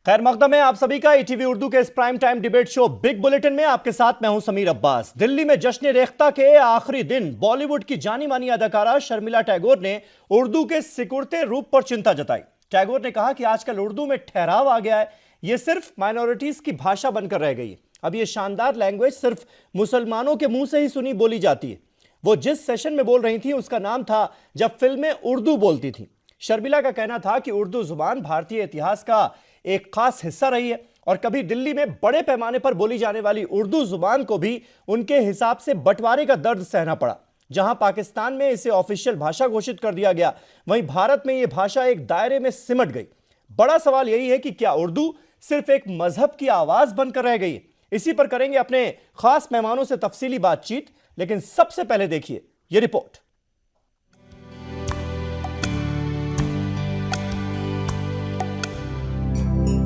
खैर मकदम है आप सभी का ईटीवी उर्दू के इस prime time debate show big bulletin में आपके साथ मैं हूं समीर अब्बास। दिल्ली में जश्न रेख्ता के आखिरी दिन बॉलीवुड की जानी मानी अदाकारा शर्मिला टैगोर ने उर्दू के सिकुड़ते रूप पर चिंता जताई। टैगोर ने कहा कि आजकल उर्दू में ठहराव आ गया है, यह सिर्फ माइनॉरिटीज की भाषा बनकर रह गई है। अब यह शानदार लैंग्वेज सिर्फ मुसलमानों के मुंह से ही सुनी बोली जाती है। वो जिस सेशन में बोल रही थी उसका नाम था जब फिल्में उर्दू बोलती थी। शर्मिला का कहना था कि उर्दू जुबान भारतीय इतिहास का एक खास हिस्सा रही है और कभी दिल्ली में बड़े पैमाने पर बोली जाने वाली उर्दू जुबान को भी उनके हिसाब से बंटवारे का दर्द सहना पड़ा। जहां पाकिस्तान में इसे ऑफिशियल भाषा घोषित कर दिया गया, वहीं भारत में यह भाषा एक दायरे में सिमट गई। बड़ा सवाल यही है कि क्या उर्दू सिर्फ एक मजहब की आवाज बनकर रह गई? इसी पर करेंगे अपने खास मेहमानों से तफसीली बातचीत, लेकिन सबसे पहले देखिए यह रिपोर्ट।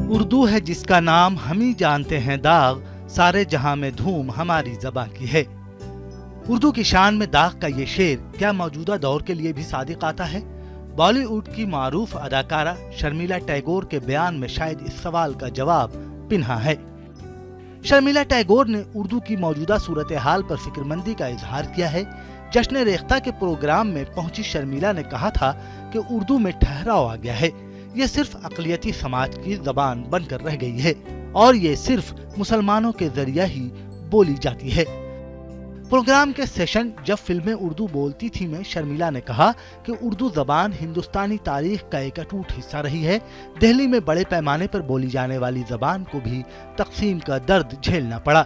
उर्दू है जिसका नाम हम ही जानते हैं दाग, सारे जहां में धूम हमारी ज़बां की है। उर्दू की शान में दाग का ये शेर क्या मौजूदा दौर के लिए भी सादिक आता है? बॉलीवुड की मारूफ अदाकारा शर्मिला टैगोर के बयान में शायद इस सवाल का जवाब पिन्हा है। शर्मिला टैगोर ने उर्दू की मौजूदा सूरत हाल पर फिक्रमंदी का इजहार किया है। जश्न रेख्ता के प्रोग्राम में पहुंची शर्मिला ने कहा था कि उर्दू में ठहराव आ गया है, ये सिर्फ अक़लियती समाज की ज़बान बनकर रह गई है और ये सिर्फ मुसलमानों के जरिए ही बोली जाती है। प्रोग्राम के सेशन जब फिल्में उर्दू बोलती थी में शर्मिला ने कहा कि उर्दू ज़बान हिंदुस्तानी तारीख का एक अटूट हिस्सा रही है। दिल्ली में बड़े पैमाने पर बोली जाने वाली ज़बान को भी तकसीम का दर्द झेलना पड़ा।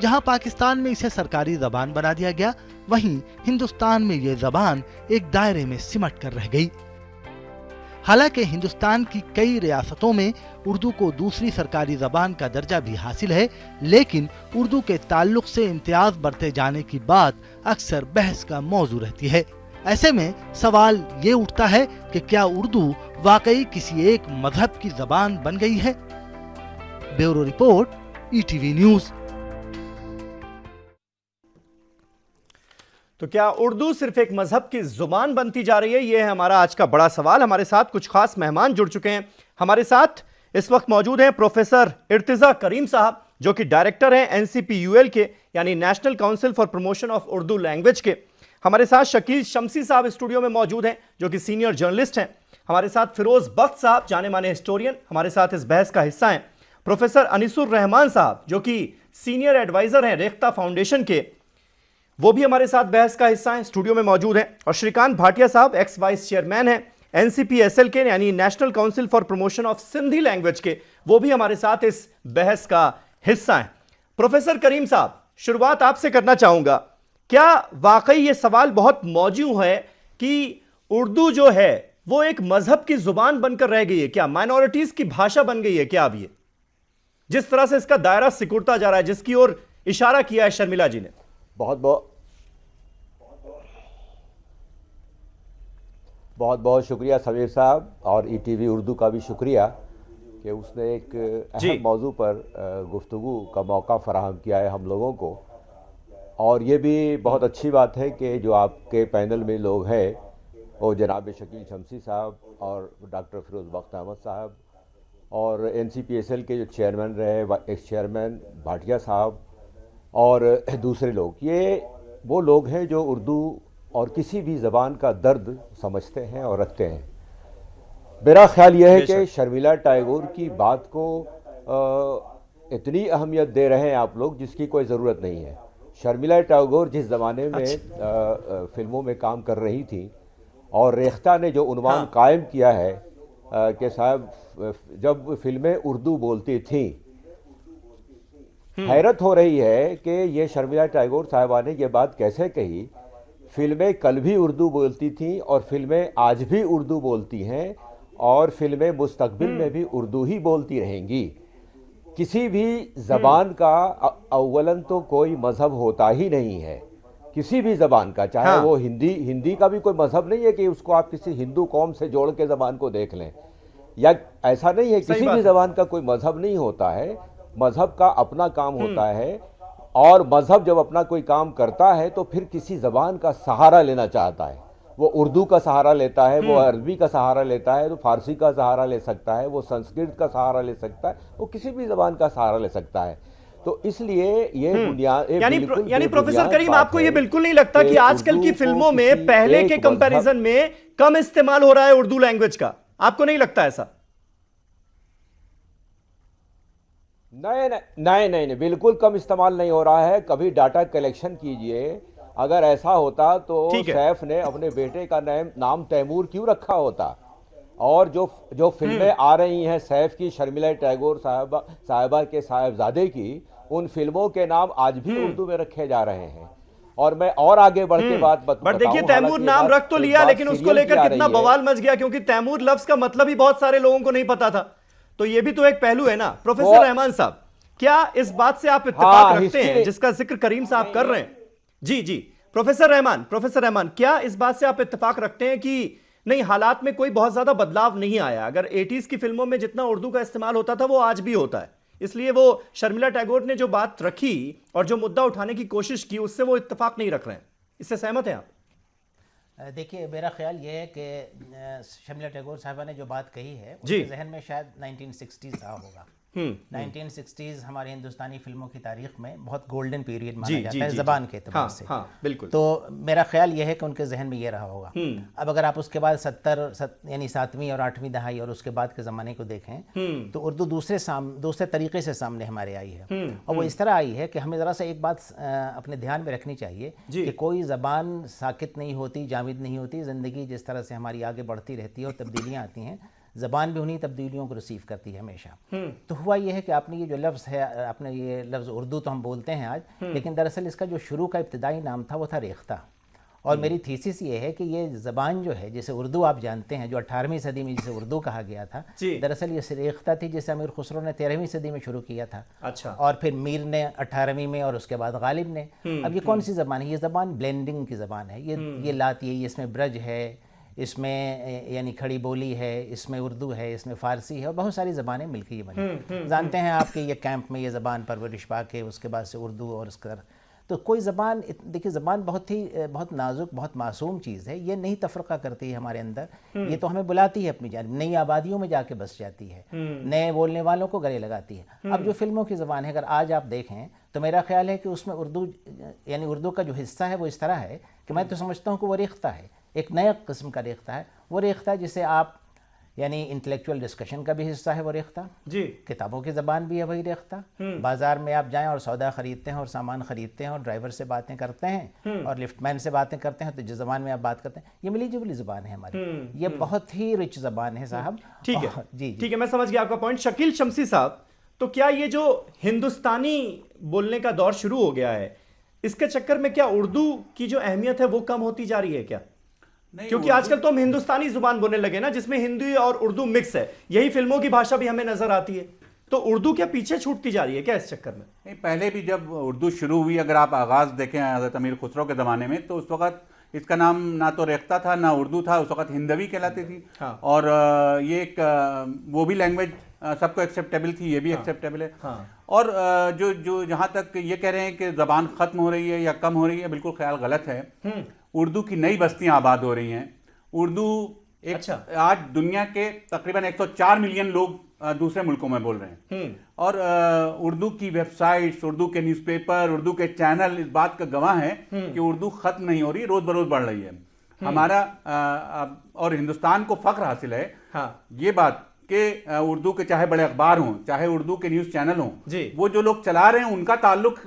जहां पाकिस्तान में इसे सरकारी ज़बान बना दिया गया, वहीं हिंदुस्तान में ये ज़बान एक दायरे में सिमट कर रह गई। हालांकि हिंदुस्तान की कई रियासतों में उर्दू को दूसरी सरकारी ज़बान का दर्जा भी हासिल है, लेकिन उर्दू के ताल्लुक से इम्तियाज बरते जाने की बात अक्सर बहस का मौजू रहती है। ऐसे में सवाल ये उठता है कि क्या उर्दू वाकई किसी एक मजहब की ज़बान बन गई है? Bureau report, ETV news. तो क्या उर्दू सिर्फ एक मजहब की जुबान बनती जा रही है? यह है हमारा आज का बड़ा सवाल। हमारे साथ कुछ खास मेहमान जुड़ चुके हैं। हमारे साथ इस वक्त मौजूद हैं प्रोफेसर इर्तिजा करीम साहब, जो कि डायरेक्टर हैं एनसीपीयूएल के, यानी national council for promotion of Urdu language के। हमारे साथ शकील शमसी साहब स्टूडियो में मौजूद हैं, जो कि सीनियर जर्नलिस्ट हैं। हमारे साथ फिरोज बख्त साहब, जाने माने हिस्टोरियन, हमारे साथ इस बहस का हिस्सा हैं। प्रोफेसर अनिसुर रहमान साहब, जो कि सीनियर एडवाइजर हैं रेख्ता फाउंडेशन के, वो भी हमारे साथ बहस का हिस्सा हैं, स्टूडियो में मौजूद हैं। और श्रीकांत भाटिया साहब, एक्स वाइस चेयरमैन हैं एनसीपीएसएल के, यानी national council for promotion of Sindhi language के, वो भी हमारे साथ इस बहस का हिस्सा हैं। प्रोफेसर करीम साहब, शुरुआत आपसे करना चाहूंगा। क्या वाकई ये सवाल बहुत मौजू है कि उर्दू जो है वो एक मजहब की जुबान बनकर रह गई है? क्या माइनॉरिटीज की भाषा बन गई है? क्या अब ये जिस तरह से इसका दायरा सिकुड़ता जा रहा है, जिसकी ओर इशारा किया है शर्मिला जी ने? बहुत बहुत शुक्रिया समीर साहब, और ईटीवी उर्दू का भी शुक्रिया कि उसने एक अहम मौजू पर गुफ्तगू का मौका फराहम किया है हम लोगों को। और ये भी बहुत अच्छी बात है कि जो आपके पैनल में लोग हैं वो जनाब शकील शमसी साहब और डॉक्टर फिरोज बख्त अहमद साहब और एनसीपीएसएल के जो चेयरमैन रहे एक्स चेयरमैन भाटिया साहब और दूसरे लोग, ये वो लोग हैं जो उर्दू और किसी भी ज़बान का दर्द समझते हैं और रखते हैं। मेरा ख्याल यह है कि शर्मिला टैगोर की बात को इतनी अहमियत दे रहे हैं आप लोग जिसकी कोई ज़रूरत नहीं है। शर्मिला टैगोर जिस ज़माने में फिल्मों में काम कर रही थी और रेख्ता ने जो उन्वान कायम किया है कि साहब जब फिल्में उर्दू बोलती थीं, हैरत हो रही है कि ये शर्मिला टैगोर साहिबा ने ये बात कैसे कही। फिल्में कल भी उर्दू बोलती थीं और फिल्में आज भी उर्दू बोलती हैं और फिल्में मुस्तकबिल में भी उर्दू ही बोलती रहेंगी। किसी भी ज़बान का अव्वलन तो कोई मज़हब होता ही नहीं है, किसी भी ज़बान का, चाहे वो हिंदी का भी कोई मज़हब नहीं है कि उसको आप किसी हिंदू कौम से जोड़ के ज़बान को देख लें, या ऐसा नहीं है, किसी भी ज़बान का कोई मज़हब नहीं होता है। मज़हब का अपना काम होता है और मज़हब जब अपना कोई काम करता है तो फिर किसी ज़बान का सहारा लेना चाहता है। वो उर्दू का सहारा लेता है, वो अरबी का सहारा लेता है, तो फारसी का सहारा ले सकता है, वो संस्कृत का सहारा ले सकता है, वो किसी भी जबान का सहारा ले सकता है। तो इसलिए ये बुनियाद यानी प्रोफेसर करीम, आपको ये बिल्कुल नहीं लगता कि आजकल की फिल्मों में पहले के कंपैरिजन में कम इस्तेमाल हो रहा है उर्दू लैंग्वेज का? आपको नहीं लगता ऐसा? नहीं, बिल्कुल कम इस्तेमाल नहीं हो रहा है। कभी डाटा कलेक्शन कीजिए, अगर ऐसा होता तो सैफ ने अपने बेटे का नाम तैमूर क्यों रखा होता? और जो फिल्में आ रही हैं सैफ की, शर्मिला टैगोर साहिबा के साहिबजादे की, उन फिल्मों के नाम आज भी उर्दू में रखे जा रहे हैं। और मैं और आगे बढ़ के बात बट देखिए, तैमूर नाम रख तो लिया, लेकिन उसको लेकर कितना बवाल मच गया, क्योंकि तैमूर लफ्ज का मतलब ही बहुत सारे लोगों को नहीं पता था। तो ये भी तो एक पहलू है ना। प्रोफेसर रहमान साहब, क्या इस बात से आप इत्तेफाक रखते हैं जिसका जिक्र करीम साहब कर रहे हैं? जी प्रोफेसर रहमान, क्या इस बात से आप इत्तेफाक रखते हैं कि नहीं, हालात में कोई बहुत ज्यादा बदलाव नहीं आया? अगर 80s की फिल्मों में जितना उर्दू का इस्तेमाल होता था वो आज भी होता है, इसलिए वो शर्मिला टैगोर ने जो बात रखी और जो मुद्दा उठाने की कोशिश की, उससे वो इत्तेफाक नहीं रख रहे हैं। इससे सहमत हैं आप? देखिए, मेरा ख्याल ये है कि शर्मिला टैगोर साहिबा ने जो बात कही है उसके जहन में शायद 1960s रहा होगा। 1960s हमारे हिंदुस्तानी फिल्मों की तारीख में बहुत गोल्डन पीरियड माना जाता है ज़बान के एतबार से। बिल्कुल। तो मेरा ख्याल यह है कि उनके जहन में ये रहा होगा। अब अगर आप उसके बाद यानी 7वीं और 8वीं दहाई और उसके बाद के ज़माने को देखें तो उर्दू दूसरे तरीके से सामने हमारे आई है। और वो इस तरह आई है कि हमें ज़रा सा एक बात अपने ध्यान में रखनी चाहिए कि कोई ज़बान साकित नहीं होती, जामिद नहीं होती। ज़िंदगी जिस तरह से हमारी आगे बढ़ती रहती है और तब्दीलियाँ आती हैं, ज़बान भी उन्हीं तब्दीलियों को रिसीव करती है हमेशा। तो हुआ ये है कि आपने ये जो लफ्ज़ है, आपने ये लफ्ज़ उर्दू तो हम बोलते हैं आज, लेकिन दरअसल इसका जो शुरू का इब्तिदाई नाम था वो था रेख्ता। और मेरी थीसिस ये है कि ये ज़बान जो है, जैसे उर्दू आप जानते हैं, जो 18वीं सदी में जिसे उर्दू कहा गया था, दरअसल ये रेख्ता थी जिसे अमीर खुसरो ने 13वीं सदी में शुरू किया था। अच्छा। और फिर मीर ने 18वीं में, और उसके बाद गालिब ने। अब ये कौन सी ज़बान है? ये ज़बान ब्लेंडिंग की ज़बान है। ये लाती है, इसमें ब्रज है, इसमें यानी खड़ी बोली है, इसमें उर्दू है, इसमें फ़ारसी है, और बहुत सारी ज़बानें मिलकर ये बनी। जानते हैं आपके ये कैंप में ये ज़बान परवरिश पा के उसके बाद से उर्दू और उसका, तो कोई ज़बान, देखिए ज़बान बहुत नाजुक, बहुत मासूम चीज़ है। ये नहीं तफ़रक़ा करती है हमारे अंदर, ये तो हमें बुलाती है अपनी जानिब, नई आबादियों में जाके बस जाती है, नए बोलने वालों को गले लगाती है। अब जो फिल्मों की ज़बान है, अगर आज आप देखें तो मेरा ख्याल है कि उसमें उर्दू, यानी उर्दू का जो हिस्सा है वो इस तरह है कि मैं तो समझता हूँ कि वो रेख्ता है, एक नया किस्म का रेख्ता है। वो रेख्ता जिसे आप, यानी इंटेलेक्चुअल डिस्कशन का भी हिस्सा है वो रेख्ता जी, किताबों की ज़बान भी है वही रेख्ता। बाजार में आप जाएं और सौदा ख़रीदते हैं और सामान ख़रीदते हैं और ड्राइवर से बातें करते हैं और लिफ्टमैन से बातें करते हैं, तो जिस ज़बान में आप बात करते हैं, ये मिली जुली ज़बान है हमारी। ये बहुत ही रिच ज़बान है साहब। ठीक है जी, ठीक है, मैं समझ गया आपका पॉइंट। शकील शमसी साहब, तो क्या ये जो हिंदुस्तानी बोलने का दौर शुरू हो गया है, इसके चक्कर में क्या उर्दू की जो अहमियत है वो कम होती जा रही है क्या? क्योंकि आजकल तो हम हिंदुस्तानी जुबान बोलने लगे ना, जिसमें हिंदी और उर्दू मिक्स है, यही फिल्मों की भाषा भी हमें नजर आती है, तो उर्दू क्या पीछे छूटती जा रही है क्या इस चक्कर में? नहीं, पहले भी जब उर्दू शुरू हुई, अगर आप आगाज देखें हज़रत अमीर खुसरो के ज़माने में, तो उस वक़्त इसका नाम ना तो रेख्ता था ना उर्दू था, उस वक़्त हिंदवी कहलाती थी। हाँ। और ये एक वो भी लैंग्वेज सबको एक्सेप्टेबल थी, ये भी एक्सेप्टेबल है। हाँ। और जो जहाँ तक ये कह रहे हैं कि ज़बान ख़त्म हो रही है या कम हो रही है, बिल्कुल ख्याल गलत है। उर्दू की नई बस्तियां आबाद हो रही हैं। उर्दू एक आज दुनिया के तकरीबन 104 मिलियन लोग दूसरे मुल्कों में बोल रहे हैं। और उर्दू की वेबसाइट्स, उर्दू के न्यूज़पेपर, उर्दू के चैनल इस बात का गवाह है कि उर्दू खत्म नहीं हो रही, रोज बरोज बढ़ रही है। हमारा और हिंदुस्तान को फख्र हासिल है ये बात कि उर्दू के चाहे बड़े अखबार हों, चाहे उर्दू के न्यूज़ चैनल हों, वो जो लोग चला रहे हैं उनका ताल्लुक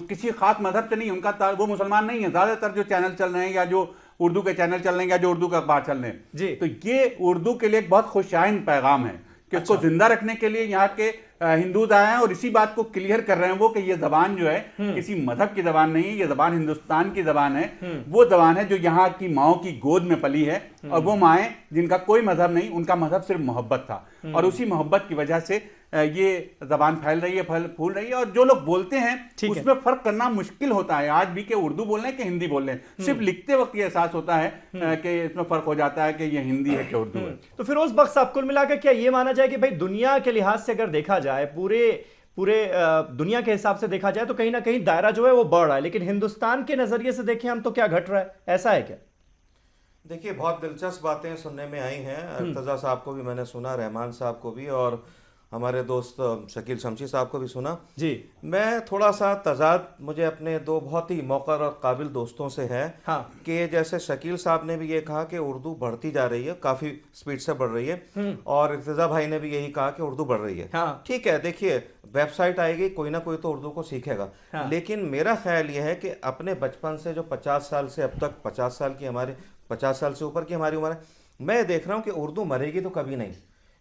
किसी खास मजहब से नहीं, उनका वो मुसलमान नहीं है। ज्यादातर जो चैनल चल रहे हैं या जो उर्दू के चैनल चल रहे हैं या जो उर्दू के अखबार चल रहे हैं, तो ये उर्दू के लिए एक बहुत खुशाइन पैगाम है कि उसको जिंदा रखने के लिए यहाँ के हिंदूज आए हैं और इसी बात को क्लियर कर रहे हैं वो कि ये जबान जो है किसी मजहब की जबान नहीं है, ये जबान हिंदुस्तान की जबान है। वो जबान है जो यहाँ की माओ की गोद में पली है, और वो माएँ जिनका कोई मजहब नहीं, उनका मजहब सिर्फ मोहब्बत था, और उसी मोहब्बत की वजह से ये जबान फैल रही है, फूल रही है। और जो लोग बोलते हैं उसमें फर्क करना मुश्किल होता है आज भी कि उर्दू बोल रहे हैं कि हिंदी बोल रहे हैं। सिर्फ लिखते वक्त ये एहसास होता है कि इसमें फर्क हो जाता है कि ये हिंदी है कि उर्दू है। तो फिरोज बख्श साहब, कुल मिलाकर क्या ये माना जाए कि भाई दुनिया के लिहाज से अगर देखा जाए, पूरे दुनिया के हिसाब से देखा जाए तो कहीं ना कहीं दायरा जो है वो बढ़ रहा है, लेकिन हिंदुस्तान के नजरिए से देखें हम तो क्या घट रहा है, ऐसा है क्या? देखिए, बहुत दिलचस्प बातें सुनने में आई हैं। इर्तिजा साहब को भी मैंने सुना, रहमान साहब को भी, और हमारे दोस्त शकील शमशी साहब को भी सुना जी। मैं थोड़ा सा तजाद मुझे अपने दो बहुत ही मौकर और काबिल दोस्तों से है हाँ। कि जैसे शकील साहब ने भी ये कहा कि उर्दू बढ़ती जा रही है, काफ़ी स्पीड से बढ़ रही है, और इर्तिजा भाई ने भी यही कहा कि उर्दू बढ़ रही है। हाँ। ठीक है, देखिए, वेबसाइट आएगी, कोई ना कोई तो उर्दू को सीखेगा। हाँ। लेकिन मेरा ख्याल ये है कि अपने बचपन से जो 50 साल से अब तक 50 साल की हमारे 50 साल से ऊपर की हमारी उम्र है, मैं देख रहा हूँ कि उर्दू मरेगी तो कभी नहीं।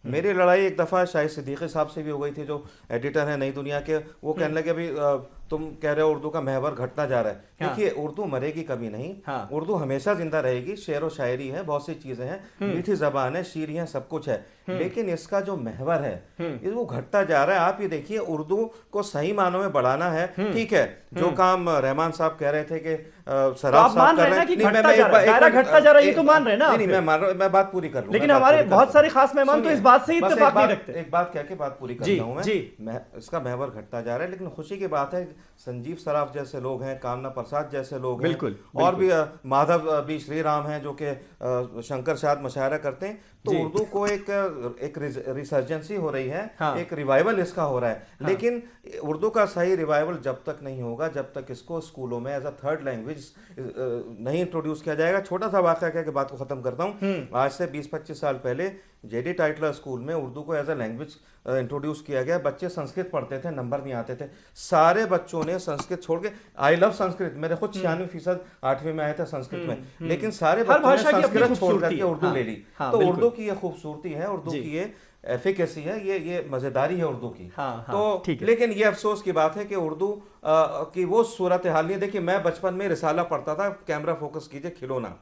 मेरी लड़ाई एक दफ़ा शाहिद सिद्दीकी साहब से भी हो गई थी, जो एडिटर है नई दुनिया के। वो कहने लगे, अभी तुम कह रहे हो उर्दू का महवर घटता जा रहा है। हाँ। देखिए, उर्दू मरेगी कभी नहीं। हाँ। उर्दू हमेशा जिंदा रहेगी। शेर व शायरी है, बहुत सी चीजें हैं, मीठी जबान है, शीर है, सब कुछ है, लेकिन इसका जो महवर है ये वो घटता जा रहा है। आप ये देखिए, उर्दू को सही मानों में बढ़ाना है। ठीक है, जो काम रहमान साहब कह रहे थे कि आप मान रहे हैं ना कि घटता जा रहा है, दायरा घटता जा रहा है, ये तो मान रहे हैं ना? नहीं, मैं मान रहा हूं, मैं बात पूरी कर लूं। लेकिन हमारे बहुत सारे खास मेहमान तो इस बात से इत्तेफाक नहीं रखते। एक बात कह के बात पूरी जी, करता हूं मैं। जी। इसका महवर घटता जा रहा है, लेकिन खुशी की बात है संजीव सराफ जैसे लोग हैं, कामना प्रसाद जैसे लोग हैं, बिल्कुल, और भी माधव बी श्री राम हैं जो कि शंकर शाद मशायरा करते हैं। तो उर्दू को एक रिसर्जेंसी हो रही है। हाँ। एक रिवाइवल इसका हो रहा है। लेकिन उर्दू का सही रिवाइवल जब तक नहीं होगा, जब तक इसको स्कूलों में एज अ थर्ड लैंग्वेज नहीं इंट्रोड्यूस किया जाएगा। छोटा सा वाक़या कह के बात को खत्म करता हूँ। आज से 20-25 साल पहले जेडी टाइटलर स्कूल में उर्दू को एज अ लैंग्वेज इंट्रोड्यूस किया गया। बच्चे संस्कृत पढ़ते थे, नंबर नहीं आते थे, सारे बच्चों ने संस्कृत छोड़ के, आई लव संस्कृत, मेरे खुद 96% 8वीं में आए थे संस्कृत में, लेकिन सारे बच्चों ने संस्कृत छोड़ करके उर्दू ले ली। तो उर्दू की ये खूबसूरती है, उर्दू की ये एफिकेसी है, ये मजेदारी है उर्दू की। तो लेकिन ये अफसोस की बात है कि उर्दू की वो सूरत हाल नहीं है। देखिए, मैं बचपन में रिसाला पढ़ता था, कैमरा फोकस कीजिए, खिलौना,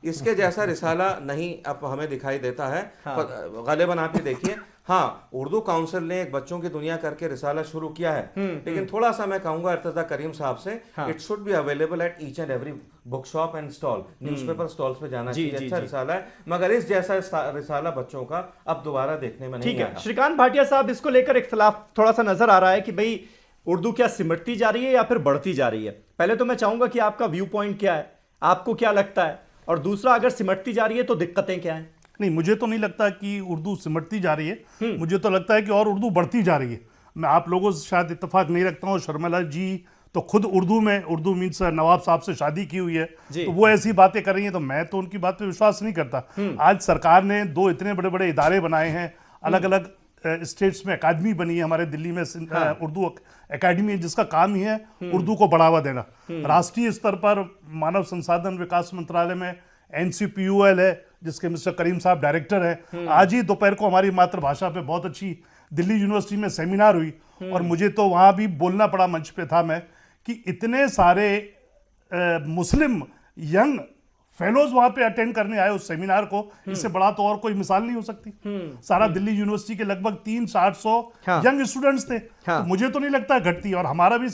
इसके जैसा रिसाला नहीं अब हमें दिखाई देता है। गलिबन आप ही देखिए, हाँ, उर्दू काउंसिल ने एक बच्चों की दुनिया करके रिसाला शुरू किया है, लेकिन थोड़ा सा मैं कहूंगा इर्तिजा करीम साहब से, it should be available at each and every book shop and stall, newspaper stalls पे जाना चाहिए। अच्छा रिसाला है, मगर इस जैसा रिसाला बच्चों का अब दोबारा देखने में नहीं आएगा। श्रीकांत भाटिया साहब, इसको लेकर इख्तिलाफ थोड़ा सा नजर आ रहा है कि भाई उर्दू क्या सिमटती जा रही है या फिर बढ़ती जा रही है। पहले तो मैं चाहूंगा कि आपका व्यू पॉइंट क्या है, आपको क्या लगता है, और दूसरा, अगर सिमटती जा रही है तो दिक्कतें क्या हैं? नहीं, मुझे तो नहीं लगता कि उर्दू सिमटती जा रही है। मुझे तो लगता है कि और उर्दू बढ़ती जा रही है। मैं आप लोगों से शायद इत्तेफाक नहीं रखता हूँ। शर्मिला जी तो खुद उर्दू मीन्स नवाब साहब से शादी की हुई है, तो वो ऐसी बातें कर रही हैं, तो मैं तो उनकी बात पे विश्वास नहीं करता। आज सरकार ने 2 इतने बड़े बड़े इदारे बनाए हैं, अलग अलग स्टेट्स में अकादमी बनी है, हमारे दिल्ली में उर्दू अकादमी है, जिसका काम ही है उर्दू को बढ़ावा देना। राष्ट्रीय स्तर पर मानव संसाधन विकास मंत्रालय में NCPUL है, जिसके मिस्टर करीम साहब डायरेक्टर हैं। आज ही दोपहर को हमारी मातृभाषा पे बहुत अच्छी दिल्ली यूनिवर्सिटी में सेमिनार हुई, और मुझे तो वहाँ भी बोलना पड़ा, मंच पे था मैं, कि इतने सारे मुस्लिम यंग फेलोज वहाँ पे अटेंड करने आए उस सेमिनार को। इससे बड़ा तो और कोई मिसाल नहीं हो सकती। सारा दिल्ली यूनिवर्सिटी के लगभग 300-400 यंग स्टूडेंट्स थे। तो मुझे तो नहीं लगता घटती। और हमारा भी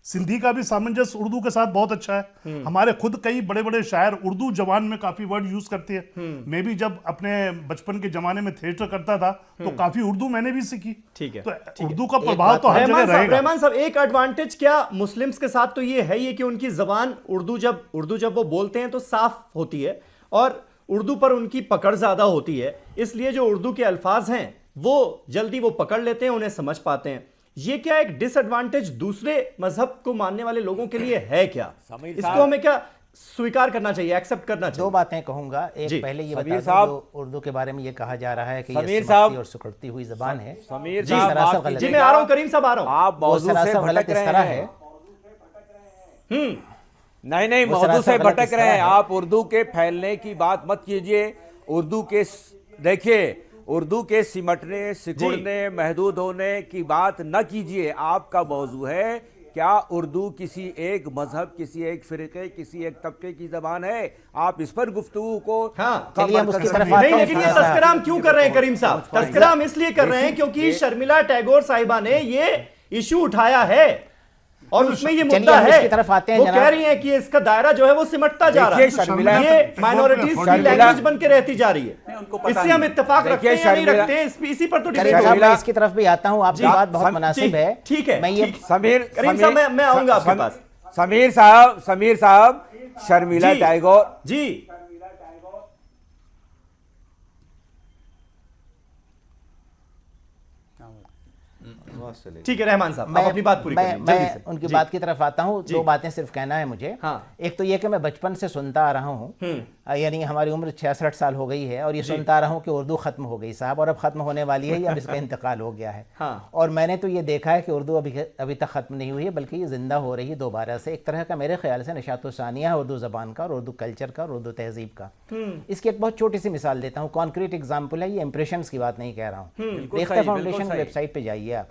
सिंधी का भी सामंजस्य उर्दू के साथ बहुत अच्छा है। हमारे खुद कई बड़े बड़े शायर उर्दू जबान में काफी वर्ड यूज करते हैं। मैं भी जब अपने बचपन के जमाने में थिएटर करता था तो काफी उर्दू मैंने भी सीखी। ठीक है, तो उर्दू का प्रभाव तो हर जगह रहेगा। रहमान साहब, एक एडवांटेज क्या मुस्लिम्स के साथ तो ये है ही कि उनकी जबान उर्दू जब वो बोलते हैं तो साफ होती है, और उर्दू पर उनकी पकड़ ज्यादा होती है, इसलिए जो उर्दू के अल्फाज हैं वो जल्दी वो पकड़ लेते हैं, उन्हें समझ पाते हैं। ये क्या एक डिसएडवांटेज दूसरे मजहब को मानने वाले लोगों के लिए है क्या? इसको हमें क्या स्वीकार करना चाहिए, एक्सेप्ट करना चाहिए? 2 बातें कहूंगा। एक, पहले ये बता दूं, जो उर्दू के बारे में ये कहा जा रहा है कि ये सिमटती और सिकुड़ती हुई जबान है, समीर जी मैं आ रहा हूं, करीम साहब आ रहा हूं। आप मौजू से भटक रहे हैं। नहीं, मौजू से भटक रहे हैं। आप उर्दू के फैलने की बात मत कीजिए। उर्दू के देखिए, उर्दू के सिमटने, सिकुड़ने, महदूद होने की बात न कीजिए। आपका मौजू है क्या उर्दू किसी एक मजहब, किसी एक फिरके, किसी एक तबके की जबान है? आप इस पर गुफ्तगू को चलिए हम उसकी तरफ नहीं, लेकिन ये तस्करा हम क्यों कर रहे हैं करीम साहब? तस्करा हम इसलिए कर रहे हैं क्योंकि शर्मिला टैगोर साहिबा ने ये इशू उठाया है, और उसमें ये मुद्दा है। तरफ आते हैं, वो कह रही हैं कि इसका दायरा जो है वो सिमटता जा रहा है, ये माइनॉरिटीज की लैंग्वेज बन के रहती जा रही है। इससे हम इत्तेफाक रखते हैं या नहीं रखते हैं, इसी पर तो मैं इसकी तरफ भी आता हूं। आपकी बात बहुत मुनासिब है। ठीक है, मैं ये समीर साहब मैं आऊंगा आपके पास। समीर साहब, शर्मिला टैगोर जी आवाज चलेगी। ठीक है रहमान साहब, आप अपनी बात पूरी करिए जल्दी मैं से। उनकी जी। बात की तरफ आता हूँ। दो बातें सिर्फ कहना है मुझे। हाँ। एक तो ये कि मैं बचपन से सुनता आ रहा हूँ, यानी हमारी उम्र 66 साल हो गई है, और ये सुनता आ रहा हूँ कि उर्दू खत्म हो गई साहब, और अब खत्म होने वाली है, या अब इसका इंतकाल हो गया है। हाँ। और मैंने तो ये देखा है कि उर्दू अभी तक खत्म नहीं हुई है, बल्कि ये जिंदा हो रही है दोबारा से। एक तरह का मेरे ख्याल से नशातो सानिया है उर्दू ज़बान का, और उर्दू कल्चर का, और उर्दू तहजीब का। इसकी एक बहुत छोटी सी मिसाल देता हूँ, कॉन्क्रीट एग्जाम्पल है, ये इंप्रेशंस की बात नहीं कह रहा हूँ। रेख्ता फाउंडेशन की वेबसाइट पे जाइए आप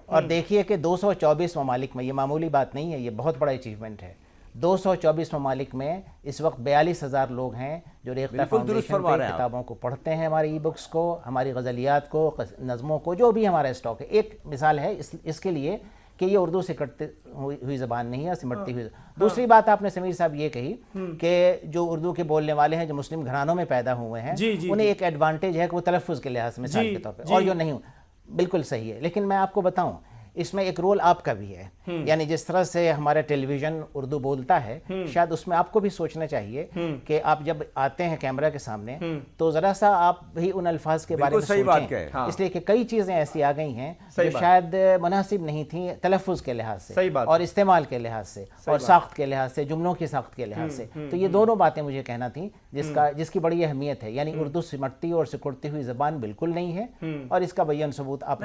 और देखिए कि 224 ममालिक में, ये मामूली बात नहीं है, ये बहुत बड़ा अचीवमेंट है। 224 ममालिक में इस वक्त 42,000 लोग हैं जो रेख्ता फाउंडेशन पे किताबों को पढ़ते हैं, हमारी ई बुक्स को, हमारी गज़लियात को, नज़मों को, जो भी हमारा स्टॉक है। एक मिसाल है इसके लिए कि ये उर्दू से कटती हुई ज़बान नहीं है, सिमटती हुई। दूसरी बात आपने समीर साहब ये कही कि जो उर्दू के बोलने वाले हैं, जो मुस्लिम घरानों में पैदा हुए हैं, उन्हें एक एडवांटेज है कि वो तलफ़्फ़ुज़ के लिहाज से मिसाल के तौर पर, और जो नहीं, बिल्कुल सही है। लेकिन मैं आपको बताऊं, इसमें एक रोल आपका भी है। यानी जिस तरह से हमारा टेलीविजन उर्दू बोलता है, शायद उसमें आपको भी सोचना चाहिए कि आप जब आते हैं कैमरा के सामने तो जरा सा आप भी उन अल्फाज के बारे में सोचें। हाँ। इसलिए कि कई चीजें ऐसी आ गई हैं जो शायद मुनासिब नहीं थी तलफ़्फ़ुज़ के लिहाज से और इस्तेमाल के लिहाज से और साख्त के लिहाज से, जुमलों की साख्त के लिहाज से। तो ये दोनों बातें मुझे कहना थी जिसकी बड़ी अहमियत है। यानी उर्दू सिमटती और सिकुड़ती हुई ज़बान बिल्कुल नहीं है, और इसका बयान सबूत आप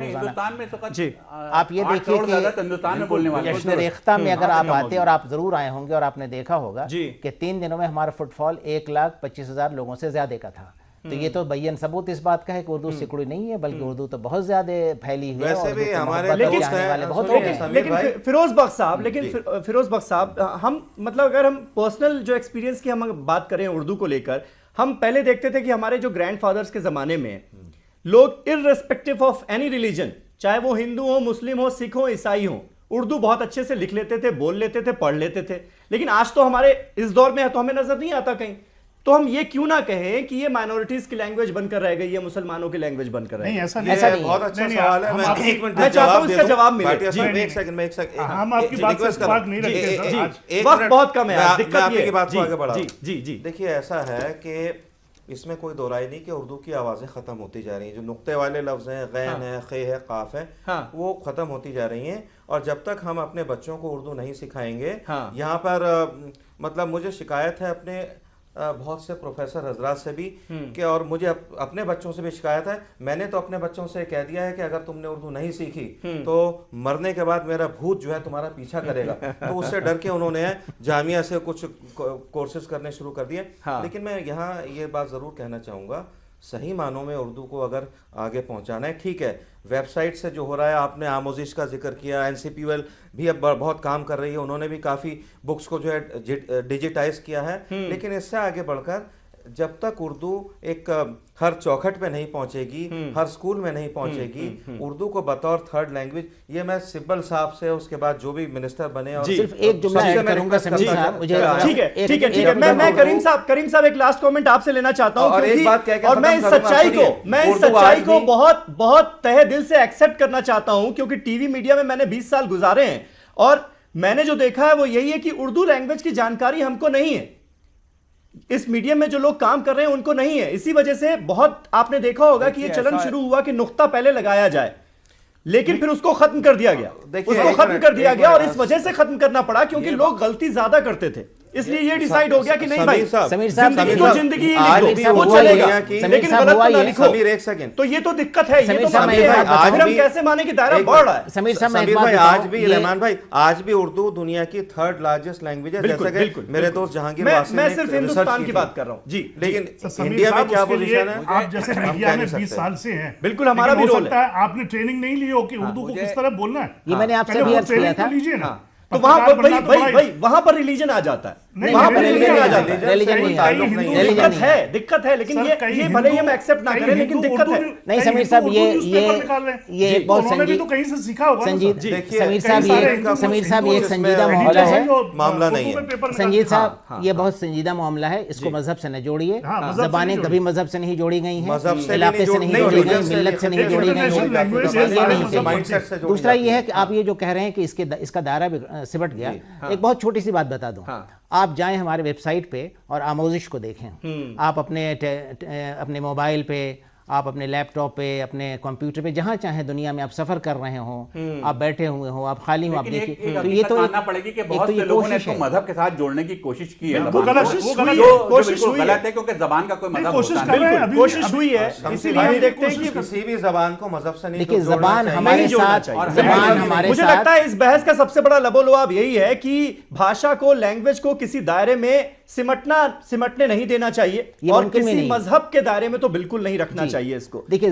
आप ये देखिए कि जश्न रेख्ता में अगर आप आते, और आप जरूर आए होंगे और आपने देखा होगा कि 3 दिनों में हमारा फुटफॉल 1,25,000 लोगों से ज्यादा का था। तो ये तो बयान सबूत इस बात का है कि उर्दू सिकुड़ी नहीं है, बल्कि उर्दू तो बहुत ज्यादा फैली हुई है। वैसे भी हमारे लेकिन फिरोज बख्श साहब, फिरोज बख्श साहब, हम मतलब अगर हम पर्सनल जो एक्सपीरियंस की हम बात करें उर्दू को लेकर, हम पहले देखते थे कि हमारे जो ग्रैंडफादर्स के जमाने में लोग इर्रेस्पेक्टिव ऑफ एनी रिलीजन, चाहे वो हिंदू हो, मुस्लिम हो, सिख हो, ईसाई हो, उर्दू बहुत अच्छे से लिख लेते थे, बोल लेते थे, पढ़ लेते थे। लेकिन आज तो हमारे इस दौर में तो हमें नजर नहीं आता कहीं। तो हम ये क्यों ना कहें कि ये माइनॉरिटीज की लैंग्वेज बनकर रह गई है, मुसलमानों की लैंग्वेज बनकर रह गई? नहीं, ऐसा नहीं, बहुत अच्छा सवाल है। मैं चाहता हूं इसका जवाब मिले। एक सेकंड हम आपकी बात से भाग नहीं रखते, वक्त बहुत कम है, दिक्कत ये है। बात को आगे बढ़ा। जी। देखिए, ऐसा है कि इसमें कोई दो राय नहीं कि उर्दू की आवाज़ें ख़त्म होती जा रही हैं। जो नुक्ते वाले लफ्ज़ हैं, गैन है, खे है, काफ है, वो ख़त्म होती जा रही हैं। और जब तक हम अपने बच्चों को उर्दू नहीं सिखाएंगे, यहाँ पर मतलब मुझे शिकायत है अपने बहुत से प्रोफेसर हजरात से भी कि, और मुझे अपने बच्चों से भी शिकायत है। मैंने तो अपने बच्चों से कह दिया है कि अगर तुमने उर्दू नहीं सीखी तो मरने के बाद मेरा भूत जो है तुम्हारा पीछा करेगा। तो उससे डर के उन्होंने जामिया से कुछ कोर्सेज करने शुरू कर दिए। लेकिन मैं यहाँ ये बात ज़रूर कहना चाहूँगा, सही मानों में उर्दू को अगर आगे पहुंचाना है, ठीक है, वेबसाइट से जो हो रहा है, आपने आमोजिश का जिक्र किया, NCPUL भी अब बहुत काम कर रही है, उन्होंने भी काफ़ी बुक्स को जो है डिजिटाइज किया है। लेकिन इससे आगे बढ़कर जब तक उर्दू एक हर चौखट पे नहीं पहुंचेगी, हर स्कूल में नहीं पहुंचेगी, उर्दू को बतौर थर्ड लैंग्वेज, ये मैं सिब्बल साहब से, उसके बाद जो भी मिनिस्टर बने, और सिर्फ एक जुमला ऐड करूंगा समीर साहब, मुझे ठीक है मैं करीम साहब एक लास्ट कमेंट आपसे लेना चाहता हूं, और एक बात और मैं इस सच्चाई को बहुत बहुत तहे दिल से एक्सेप्ट करना चाहता हूं, क्योंकि टीवी मीडिया में मैंने 20 साल गुजारे हैं और मैंने जो देखा है वो यही है कि उर्दू लैंग्वेज की जानकारी हमको नहीं है। इस मीडियम में जो लोग काम कर रहे हैं उनको नहीं है। इसी वजह से बहुत आपने देखा होगा कि ये चलन शुरू हुआ कि नुक्ता पहले लगाया जाए, लेकिन फिर उसको खत्म कर दिया गया। और इस वजह से खत्म करना पड़ा क्योंकि लोग गलती ज्यादा करते थे, इसलिए ये डिसाइड हो गया कि नहीं भाई, समीर साहब जिंदगी वो चलेगा, लेकिन गलत ना लिखो। एक सेकंड, तो ये तो दिक्कत है। ये तो आज हम कैसे माने कि दायरा बढ़ रहा है। समीर भाई, आज भी रहमान भाई, आज भी उर्दू दुनिया की थर्ड लार्जेस्ट लैंग्वेज है, जैसा कि मेरे दोस्त जहांगीर वासिम ने मैं सिर्फ हिंदुस्तान की बात कर रहा हूं जी। लेकिन इंडिया में क्या पोजीशन है? आप जैसे मीडिया में 20 साल से हैं, बिल्कुल हमारा भी रोल है। आपने ट्रेनिंग नहीं ली हो कि उर्दू को किस तरह बोलना है। ये मैंने आपसे भी अर्ज किया था। लीजिए ना, तो वहां पर रिलीजन आ जाता है, वहां पर रिलीजन आ जाता है। दिक्कत है, लेकिन ये भले ही हम एक्सेप्ट ना करें, लेकिन दिक्कत है। नहीं समीर साहब, ये बहुत समीर साहब ये एक संजीदा मामला है, मामला नहीं है संजीद साहब, ये बहुत संजीदा मामला है। इसको मजहब से न जोड़िए, ज़बानें कभी मजहब से नहीं जोड़ी गई हैं, इलाके से नहीं जोड़ी गई, मिल्लत से नहीं जोड़ी गई। दूसरा ये है कि आप ये जो कह रहे हैं कि इसका दायरा सिमट गया, एक बहुत छोटी सी बात बता दूं। आप जाएं हमारे वेबसाइट पे और आमोजिश को देखें। आप अपने मोबाइल पे, आप अपने लैपटॉप पे, अपने कंप्यूटर पे, जहाँ चाहे दुनिया में आप सफ़र कर रहे हो, आप बैठे हुए हो, आप खाली हो, आप देखिए, तो ये तो मानना पड़ेगी कि बहुत से लोगों ने इसको मजहब के साथ जोड़ने की कोशिश की है। कोशिश हुई गलत है, क्योंकि जबान का कोई मजहब कोशिश हुई है, इसीलिए हम देखते हैं कि किसी भी जबान को मजहब से नहीं देखिए, जोड़ना जबान चाहिए। हमारे नहीं जोड़ना साथ, चाहिए। जबान हमारे मुझे साथ, लगता है इस बहस का सबसे बड़ा लबोलुआब यही है कि भाषा को, लैंग्वेज को किसी दायरे में सिमटने नहीं देना चाहिए, और मुमकिन किसी नहीं। मजहब के दायरे में तो बिल्कुल नहीं रखना चाहिए इसको। देखिए,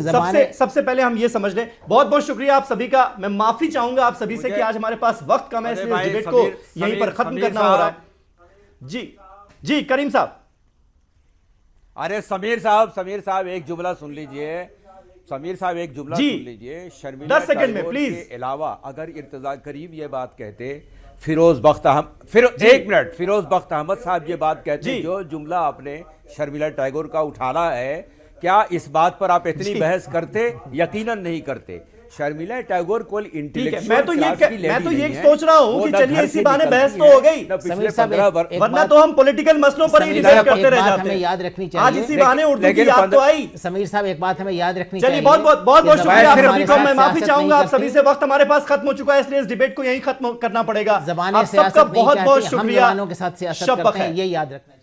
सबसे पहले हम ये समझ लें, बहुत बहुत शुक्रिया आप सभी का। मैं माफी चाहूंगा आप सभी से कि आज हमारे पास वक्त कम है, इसलिए इस डिबेट को यहीं पर खत्म करना हो रहा है। जी करीम साहब। अरे समीर साहब एक जुमला सुन लीजिए। समीर साहब एक जुमला जी, सुन लीजिए। शर्मिला 10 सेकंड में टैगोर प्लीज। के अलावा अगर इर्तिजा करीम ये बात कहते, फिरोज बख्त अहमद साहब ये बात कहते, जो जुमला आपने शर्मिला टैगोर का उठाना है, क्या इस बात पर आप इतनी बहस करते? यकीनन नहीं करते। शर्मिला टैगोर को इंटेलेक्चुअल मैं तो ये सोच रहा हूं कि चलिए इसी बहाने बहस तो हो गई, वरना तो हम पॉलिटिकल मसलों पर ही डिबेट करते रह जाते हैं। याद रखनी चाहिए, आज इसी बहाने उर्दू की याद तो आई। समीर साहब, एक बात हमें याद रखनी चाहिए। चलिए बहुत बहुत शुक्रिया आप सभी को। मैं माफी चाहूंगा आप सभी से, वक्त हमारे पास खत्म हो चुका है, इसलिए इस डिबेट को यहीं खत्म करना पड़ेगा। ज़बानें आप सबका बहुत बहुत शुक्रिया। के साथ सियासत करते हैं, ये याद रखना।